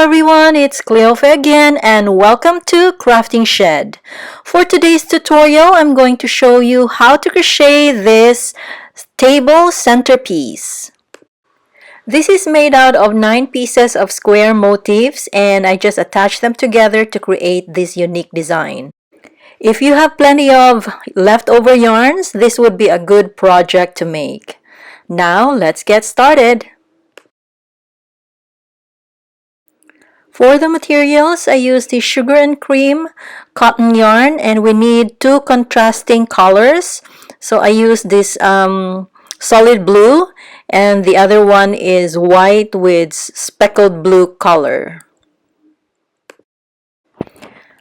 everyone, it's Cleofe again and welcome to Crafting Shed. For today's tutorial, I'm going to show you how to crochet this table centerpiece. This is made out of 9 pieces of square motifs and I just attached them together to create this unique design. If you have plenty of leftover yarns, this would be a good project to make. Now let's get started. For the materials, I used the sugar and cream cotton yarn and we need 2 contrasting colors. So I used this solid blue and the other one is white with speckled blue color.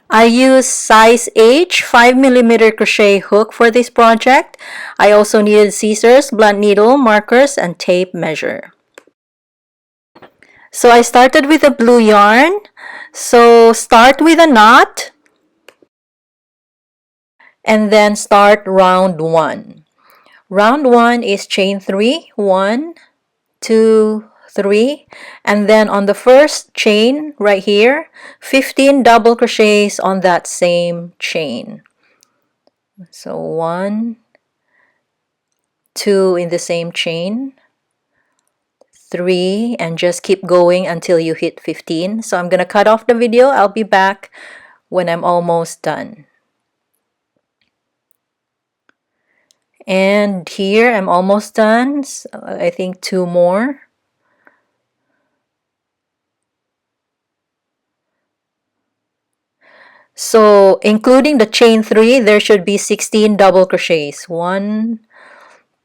I used size H 5mm crochet hook for this project. I also needed scissors, blunt needle, markers, and tape measure. So I started with a blue yarn. So start with a knot and then start round 1. Round 1 is chain 3, 1, 2, 3, and then on the first chain right here, 15 double crochets on that same chain. So 1, 2 in the same chain, 3, and just keep going until you hit 15. So I'm gonna cut off the video. I'll be back when I'm almost done. And here I'm almost done. So I think 2 more. So including the chain 3, there should be 16 double crochets. 1,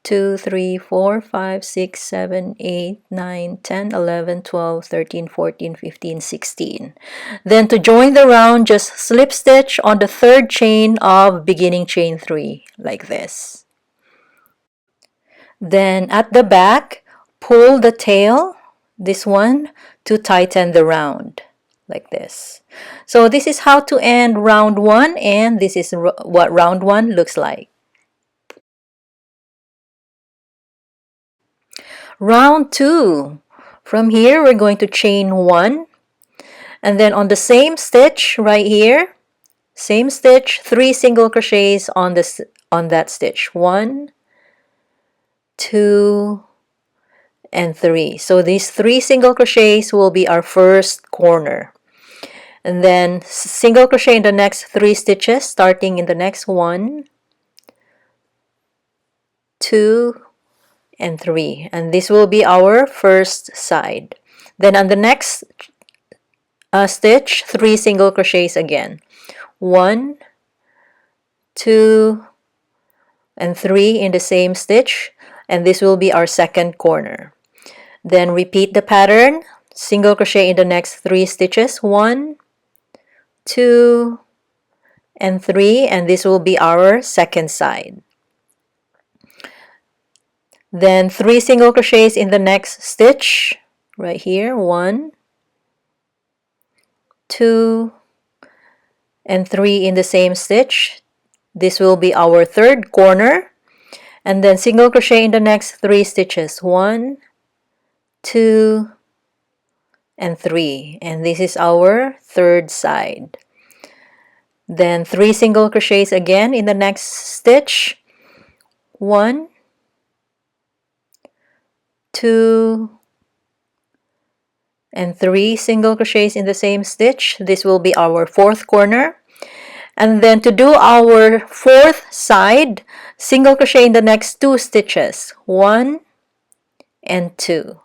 2, 3, 4, 5, 6, 7, 8, 9, 10, 11, 12, 13, 14, 15, 16. Then to join the round, just slip stitch on the 3rd chain of beginning chain 3, like this. Then at the back, pull the tail, this one, to tighten the round, like this. So this is how to end round 1, and this is what round 1 looks like. Round 2. From here, we're going to chain 1, and then on the same stitch right here, same stitch, 3 single crochets on that stitch. 1, 2, and 3. So these 3 single crochets will be our first corner. And then single crochet in the next 3 stitches, starting in the next 1, 2, and 3. And this will be our first side. Then on the next stitch, 3 single crochets again. 1, 2, and 3 in the same stitch. And this will be our second corner. Then repeat the pattern. Single crochet in the next 3 stitches. 1, 2, and 3. And this will be our second side. Then 3 single crochets in the next stitch right here. 1, 2, and 3 in the same stitch. This will be our third corner. And then single crochet in the next 3 stitches. 1, 2, and 3. And this is our third side. Then 3 single crochets again in the next stitch. 1, 2, and 3 single crochets in the same stitch. This will be our fourth corner. And then to do our fourth side, single crochet in the next 2 stitches. 1 and 2.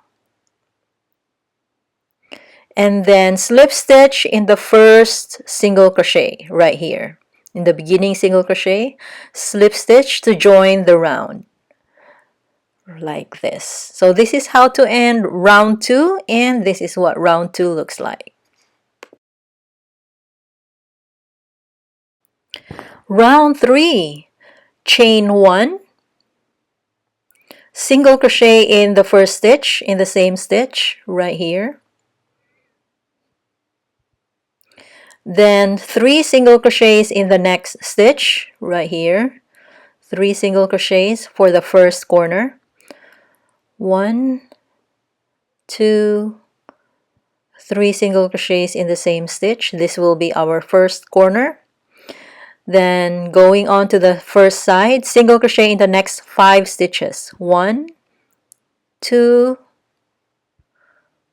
And then slip stitch in the first single crochet right here. In the beginning single crochet, slip stitch to join the round. Like this. So this is how to end round 2, and this is what round 2 looks like. Round 3, chain 1, single crochet in the first stitch in the same stitch right here. Then 3 single crochets in the next stitch right here. 3 single crochets for the first corner. 1, 2, 3 single crochets in the same stitch. This will be our first corner. Then going on to the first side, single crochet in the next 5 stitches. 1, 2,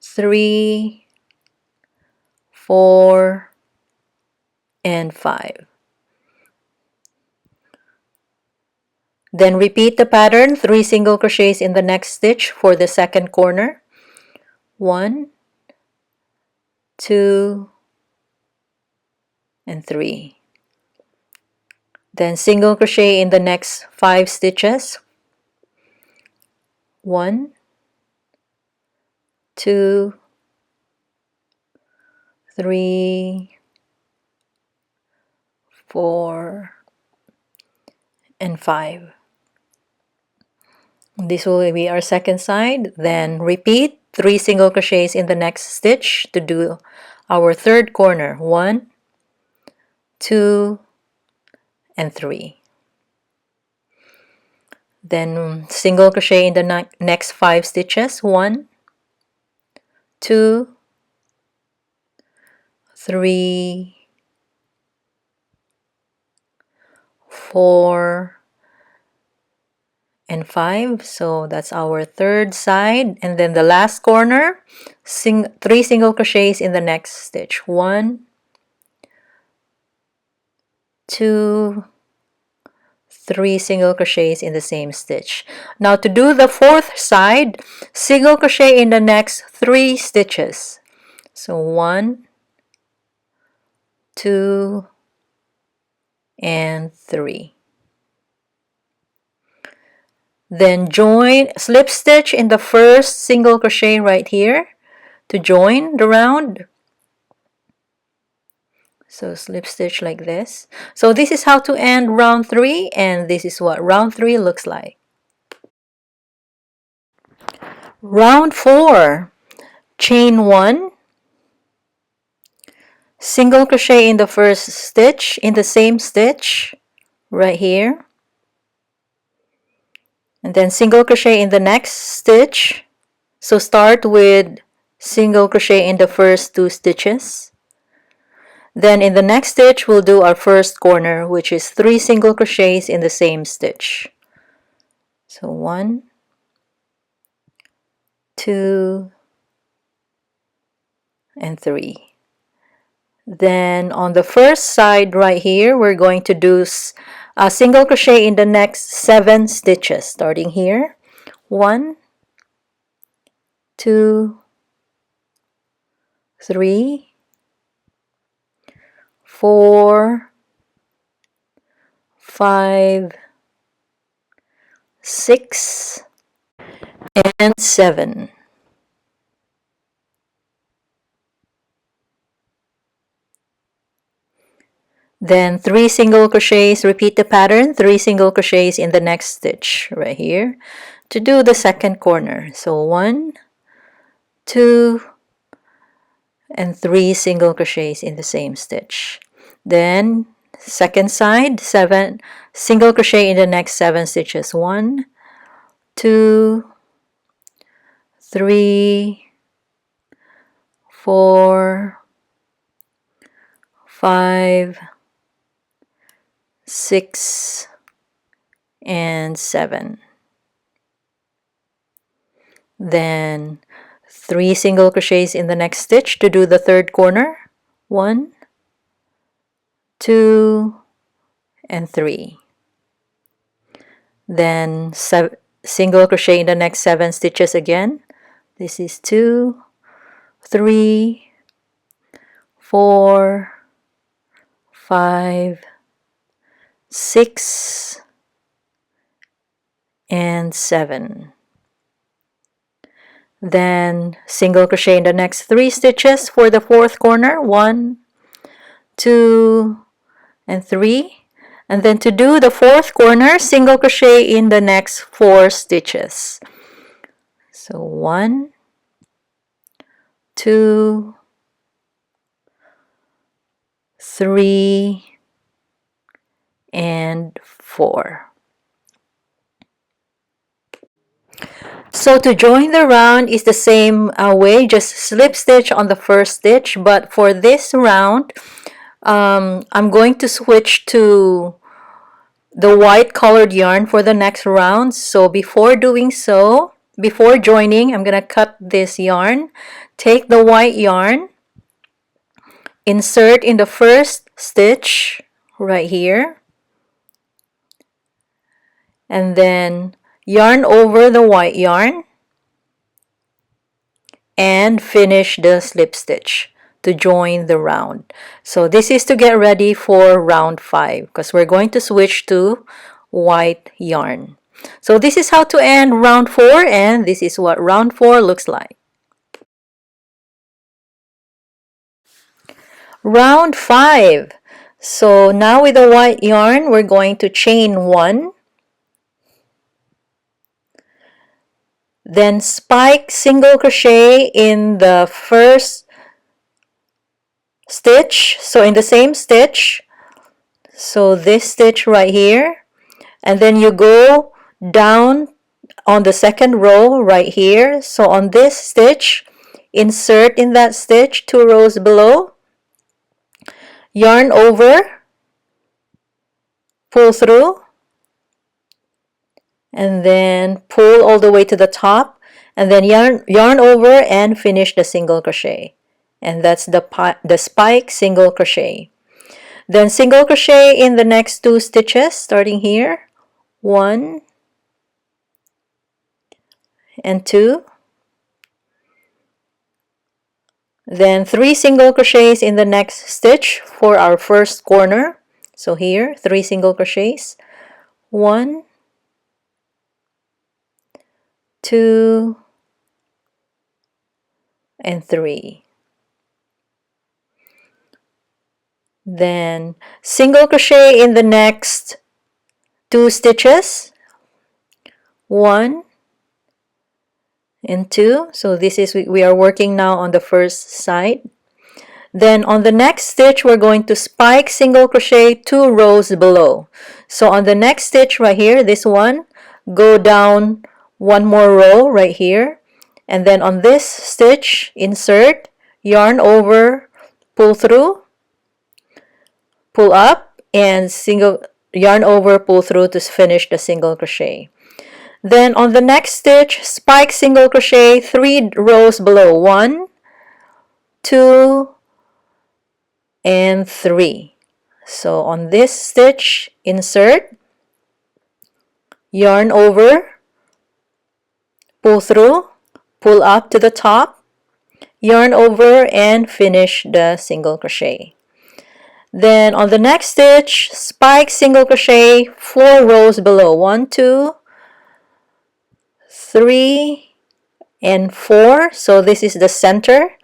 3, 4, and 5. Then repeat the pattern, 3 single crochets in the next stitch for the second corner. 1, 2, and 3. Then single crochet in the next 5 stitches. 1, 2, 3, 4, and 5. This will be our second side. Then repeat 3 single crochets in the next stitch to do our third corner. 1, 2, and 3. Then single crochet in the next 5 stitches. 1, 2, 3, 4, and 5. So that's our third side. And then the last corner, 3 single crochets in the next stitch. 1, 2, 3 single crochets in the same stitch. Now to do the fourth side, single crochet in the next 3 stitches. So 1, 2, and 3. Then join, slip stitch in the first single crochet right here to join the round. So slip stitch like this. So this is how to end round 3, and this is what round 3 looks like. Round 4, chain 1, single crochet in the first stitch in the same stitch right here, and then single crochet in the next stitch. So start with single crochet in the first 2 stitches. Then in the next stitch we'll do our first corner, which is 3 single crochets in the same stitch. So 1, 2, and 3. Then on the first side right here, we're going to do a single crochet in the next 7 stitches, starting here. 1, 2, 3, 4, 5, 6, and 7. Then 3 single crochets, repeat the pattern, 3 single crochets in the next stitch right here to do the second corner. So 1, 2, and 3 single crochets in the same stitch. Then second side, 7 single crochet in the next 7 stitches. 1, 2, 3, 4, 5, 6, and 7. Then 3 single crochets in the next stitch to do the third corner. 1, 2, and 3. Then single crochet in the next 7 stitches again. This is 2, 3, 4, 5, 6, and 7. Then single crochet in the next 3 stitches for the fourth corner. 1, 2, and 3. And then to do the fourth corner, single crochet in the next 4 stitches. So 1, 2, 3, and 4. So to join the round is the same way, just slip stitch on the first stitch, but for this round I'm going to switch to the white colored yarn for the next round. So before doing so, before joining, I'm gonna cut this yarn, take the white yarn, insert in the first stitch right here, and then yarn over the white yarn and finish the slip stitch to join the round. So this is to get ready for round 5 because we're going to switch to white yarn. So this is how to end round 4, and this is what round 4 looks like. Round 5. So now with the white yarn, we're going to chain 1, then spike single crochet in the first stitch. So in the same stitch, so this stitch right here, and then you go down on the second row right here. So on this stitch, insert in that stitch 2 rows below, yarn over, pull through, and then pull all the way to the top, and then yarn over and finish the single crochet. And that's the spike single crochet. Then single crochet in the next 2 stitches, starting here, 1 and 2, then 3 single crochets in the next stitch for our first corner. So here, 3 single crochets, 1, 2, and 3. Then single crochet in the next 2 stitches, 1 and 2. So this is, we are working now on the first side. Then on the next stitch, we're going to spike single crochet 2 rows below. So on the next stitch right here, this one, go down 1 more row right here, and then on this stitch, insert, yarn over, pull through, pull up, and single yarn over, pull through to finish the single crochet. Then on the next stitch, spike single crochet 3 rows below, 1, 2, and 3. So on this stitch, insert, yarn over, pull through, pull up to the top, yarn over, and finish the single crochet. Then on the next stitch, spike single crochet 4 rows below, 1, 2, 3, and 4. So this is the center,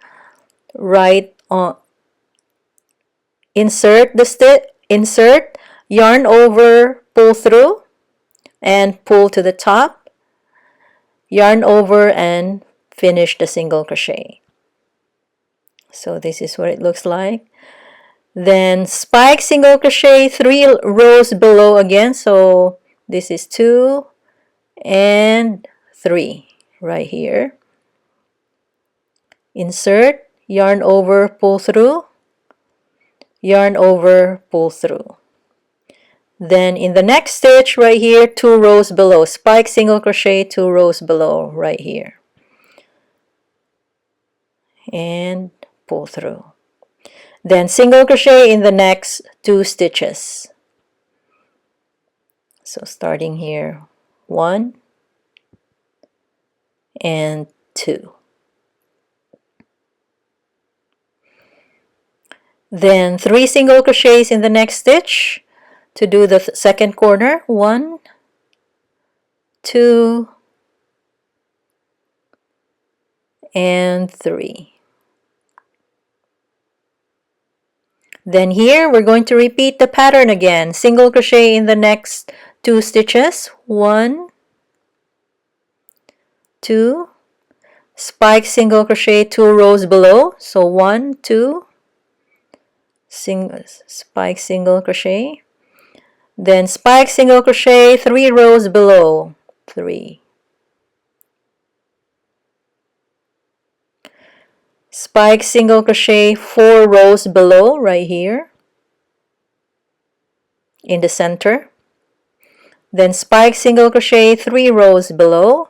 right on. Insert the stitch, insert, yarn over, pull through, and pull to the top, yarn over, and finish the single crochet. So this is what it looks like. Then spike single crochet 3 rows below again. So this is 2 and 3 right here. Insert, yarn over, pull through, yarn over, pull through. Then in the next stitch right here, 2 rows below, spike single crochet 2 rows below right here, and pull through. Then single crochet in the next 2 stitches. So starting here, 1 and 2. Then 3 single crochets in the next stitch to do the second corner, 1, 2, and 3. Then here we're going to repeat the pattern again. Single crochet in the next 2 stitches, 1, 2, spike single crochet 2 rows below, so 1, 2, spike single crochet, then spike single crochet 3 rows below, 3, spike single crochet 4 rows below right here in the center, then spike single crochet 3 rows below,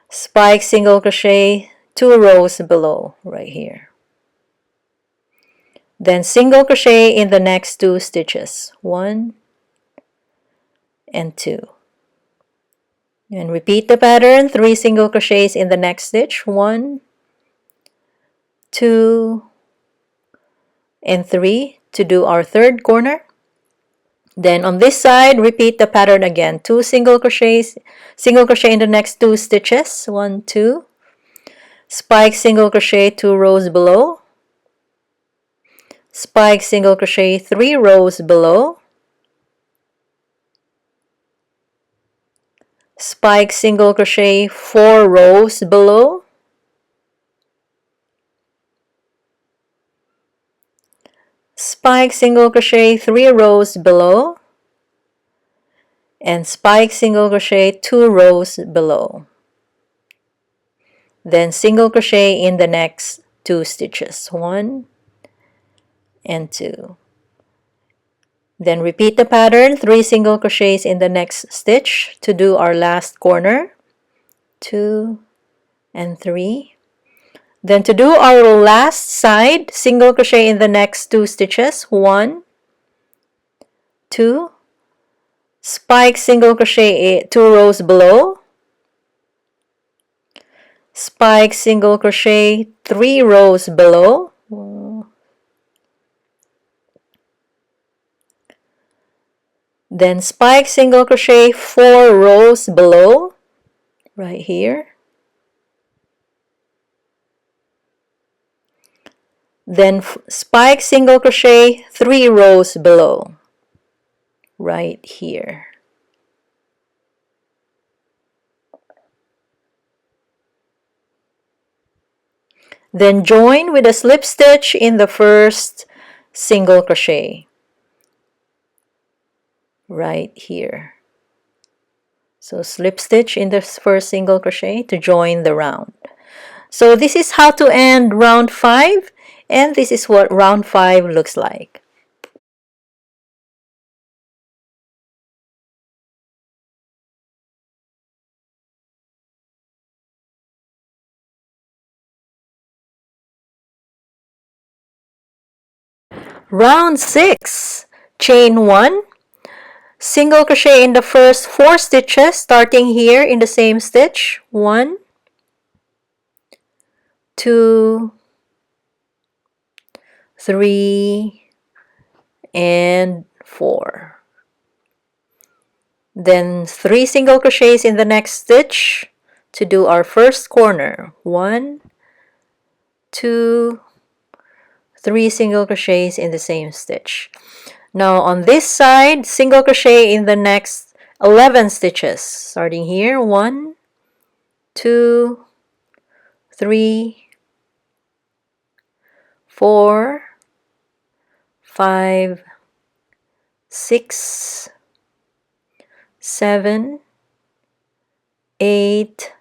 spike single crochet 2 rows below right here, then single crochet in the next 2 stitches, 1 and 2, and repeat the pattern, 3 single crochets in the next stitch, 1, 2 and 3 to do our third corner. Then on this side, repeat the pattern again, 2 single crochets, single crochet in the next 2 stitches, 1, 2, spike single crochet 2 rows below, spike single crochet 3 rows below, spike single crochet 4 rows below, spike single crochet 3 rows below, and spike single crochet 2 rows below. Then single crochet in the next 2 stitches, 1 and 2. Then repeat the pattern, 3 single crochets in the next stitch to do our last corner, 2 and 3. Then to do our last side, single crochet in the next 2 stitches, 1, 2, spike single crochet 2 rows below, spike single crochet 3 rows below, then spike single crochet 4 rows below right here, then spike single crochet 3 rows below right here. Then join with a slip stitch in the first single crochet right here. So slip stitch in the first single crochet to join the round. So this is how to end round 5, and this is what round 5 looks like. Round 6, chain 1, single crochet in the first 4 stitches, starting here in the same stitch, 1, 2, 3, and 4. Then 3 single crochets in the next stitch to do our first corner, 1, 2, 3 single crochets in the same stitch. Now on this side, single crochet in the next 11 stitches, starting here, 1, 2, 3, 4, 5, 6, 7, 8,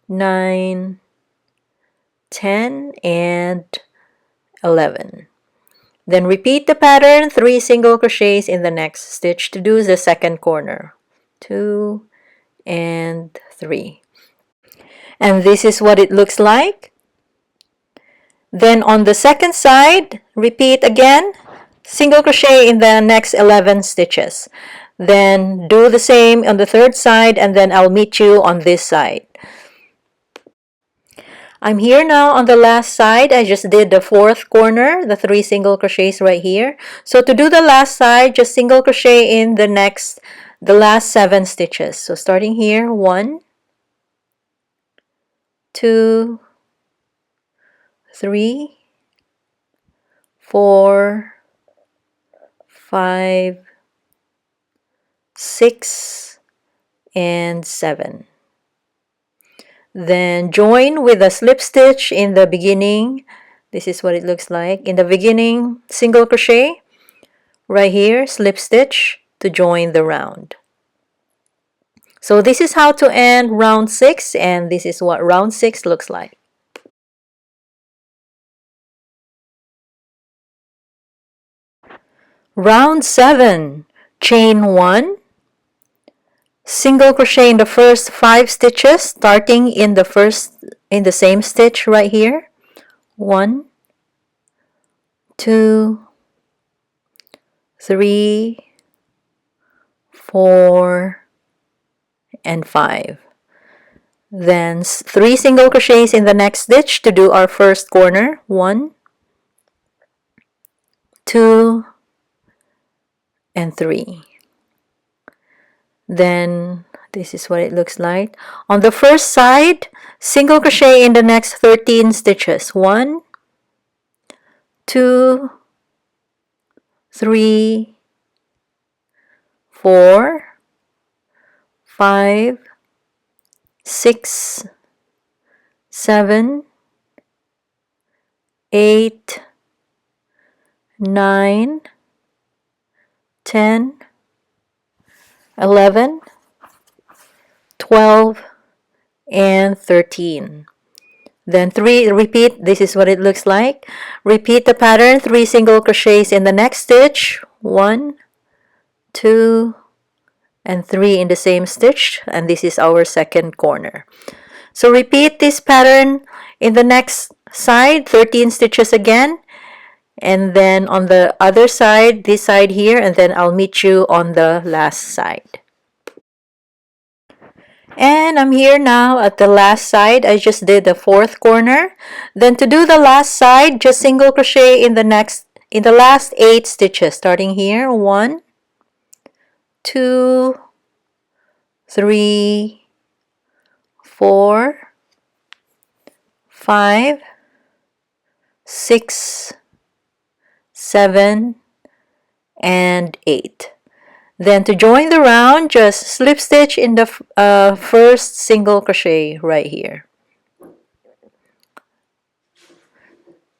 9, 10, and 11. Then repeat the pattern, 3 single crochets in the next stitch to do the second corner, 2 and 3. And this is what it looks like. Then on the second side, repeat again, single crochet in the next 11 stitches. Then do the same on the third side, and then I'll meet you on this side. I'm here now on the last side. I just did the fourth corner, the 3 single crochets right here. So to do the last side, just single crochet in the last 7 stitches. So starting here, 1, 2, 3, 4, 5, 6, and 7. Then join with a slip stitch in the beginning. This is what it looks like. In the beginning, single crochet right here, slip stitch to join the round. So this is how to end round 6, and this is what round 6 looks like. Round 7, chain 1, single crochet in the first 5 stitches, starting in the same stitch right here. 1, 2, 3, 4, and 5. Then 3 single crochets in the next stitch to do our first corner. 1, 2, and 3. Then this is what it looks like. On the first side, single crochet in the next 13 stitches. 1, 2, 3, 4, 5, 6, 7, 8, 9, 10, 11, 12, and 13. Then 3, repeat, this is what it looks like. Repeat the pattern, 3 single crochets in the next stitch. 1, 2, and 3 in the same stitch, and this is our second corner. So repeat this pattern in the next side, 13 stitches again, and then on the other side, this side here, and then I'll meet you on the last side. And I'm here now at the last side. I just did the 4th corner. Then to do the last side, just single crochet in the last 8 stitches, starting here. 1, 2, 3, 4, 5, 6, 7, and 8. Then to join the round, just slip stitch in the first single crochet right here.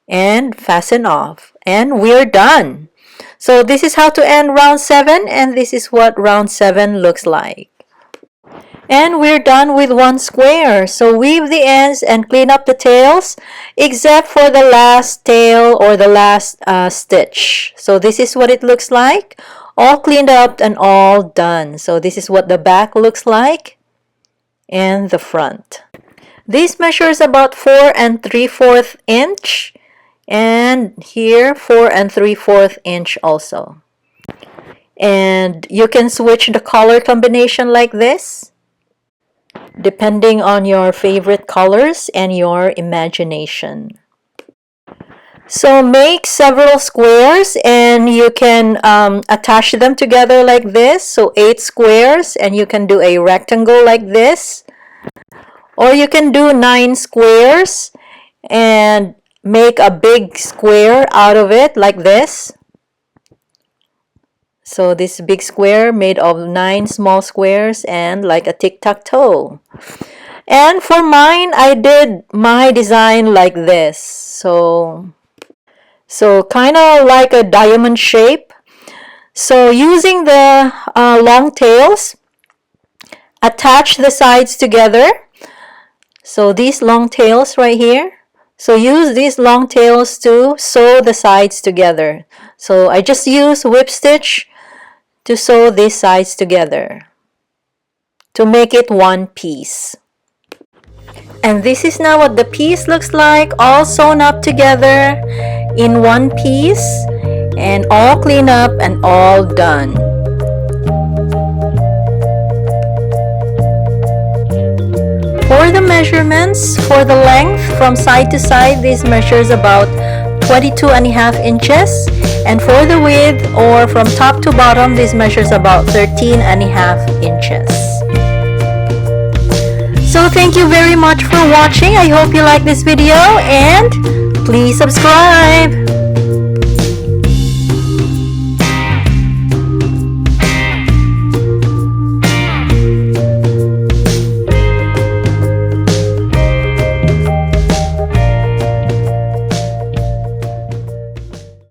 And fasten off. And we're done. So this is how to end round 7, and this is what round 7 looks like. And we're done with one square. So weave the ends and clean up the tails, except for the last tail or the last stitch. So this is what it looks like. All cleaned up and all done. So this is what the back looks like and the front. This measures about 4 3/4 inch, and here 4 3/4 inch also. And you can switch the color combination like this, depending on your favorite colors and your imagination. So make several squares, and you can attach them together like this. So 8 squares, and you can do a rectangle like this. Or you can do 9 squares and make a big square out of it like this. So this big square made of 9 small squares and like a tic-tac-toe. And for mine, I did my design like this. So kind of like a diamond shape. So using the long tails, attach the sides together. So these long tails right here. So use these long tails to sew the sides together. So I just use whip stitch to sew these sides together to make it one piece. And this is now what the piece looks like, all sewn up together in one piece, and all cleaned up and all done. For the measurements, for the length from side to side, this measures about 22.5 inches, and for the width or from top to bottom, this measures about 13.5 inches. So thank you very much for watching. I hope you like this video, and please subscribe.